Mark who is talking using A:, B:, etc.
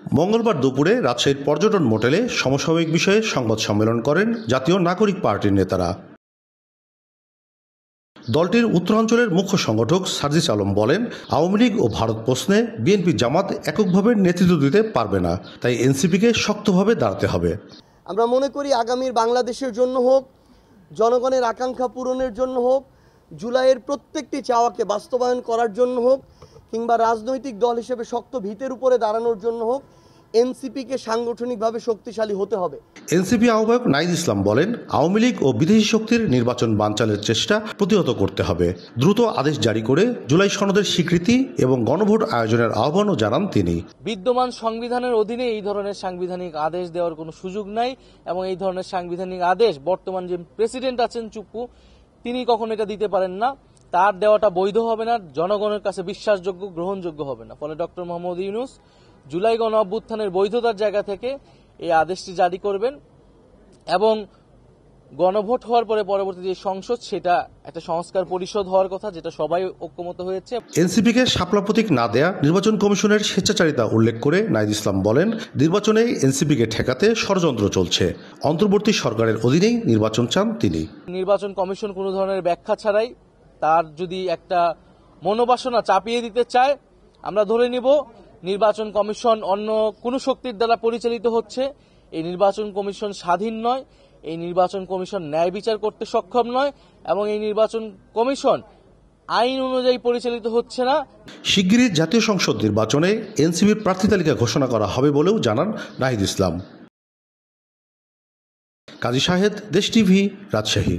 A: মঙ্গলবার দুপুরে রাজশাহীর পর্যটন মোটেলে সমসাময়িক বিষয়ে সংবাদ সম্মেলন করেন জাতীয় নাগরিক পার্টির নেতারা। দলটির উত্তরাঞ্চলের মুখ্য সংগঠক সার্জিস আলম বলেন, আওয়ামী লীগ ও ভারত প্রশ্নে বিএনপি জামাত এককভাবে নেতৃত্ব দিতে পারবে না, তাই এনসিপিকে শক্তভাবে দাঁড়াতে হবে।
B: আমরা মনে করি আগামীর বাংলাদেশের জন্য হোক, জনগণের আকাঙ্ক্ষা পূরণের জন্য হোক, জুলাইয়ের প্রত্যেকটি চাওয়াকে বাস্তবায়ন করার জন্য হোক, কিংবা রাজনৈতিক দল হিসেবে শক্ত ভিতের উপরে দাঁড়ানোর জন্য হোক, এনসিপিকে সাংগঠনিকভাবে শক্তিশালী হতে হবে।
A: এনসিপি আহ্বায়ক নাহিদ ইসলাম বলেন, আওয়ামী লীগ ও বিদেশি শক্তির নির্বাচন বানচালের চেষ্টা প্রতিহত করতে হবে। দ্রুত আদেশ জারি করে জুলাই সনদের স্বীকৃতি এবং গণভোট আয়োজনের আহ্বানও জানান তিনি।
C: বিদ্যমান সংবিধানের অধীনে এই ধরনের সাংবিধানিক আদেশ দেওয়ার কোনো সুযোগ নাই এবং এই ধরনের সাংবিধানিক আদেশ বর্তমান যে প্রেসিডেন্ট আছেন চুপ্পু, তিনি কখনো এটা দিতে পারেন না। তার দেওয়াটা বৈধ হবে না, জনগণের কাছে বিশ্বাসযোগ্য, গ্রহণযোগ্য হবে না। ফলে ডক্টর মোহাম্মদ ইউনূস জুলাই গণ অভ্যুত্থানের বৈধতার জায়গা থেকে এই আদেশটি জারি করবেন এবং গণভোট হওয়ার পরে পরবর্তী যে সংসদ, সেটা একটা সংস্কার পরিষদ হওয়ার কথা, যেটা সবাই ঐক্যমত হয়েছে।
A: এনসিপিকে শাপলা প্রতীক না দেয়া নির্বাচন কমিশনের স্বেচ্ছাচারিতা উল্লেখ করে নাহিদ ইসলাম বলেন, নির্বাচনে এনসিপিকে ঠেকাতে ষড়যন্ত্র চলছে। অন্তর্বর্তী সরকারের অধীনেই নির্বাচন চান তিনি।
C: নির্বাচন কমিশন কোনো ধরনের ব্যাখ্যা ছাড়াই তার যদি একটা মনোবাসনা চাপিয়ে দিতে চায়, আমরা ধরে নিব নির্বাচন কমিশন অন্য কোনো শক্তির দ্বারা পরিচালিত হচ্ছে। এই নির্বাচন কমিশন স্বাধীন নয়, এই নির্বাচন কমিশন ন্যায় বিচার করতে সক্ষম নয় এবং এই নির্বাচন কমিশন আইন অনুযায়ী পরিচালিত হচ্ছে না।
A: শিগগিরই জাতীয় সংসদ নির্বাচনে এনসিপির প্রার্থী তালিকা ঘোষণা করা হবে বলেও জানান নাহিদ ইসলাম। কাজী শাহেদ, দেশ টিভি, রাজশাহী।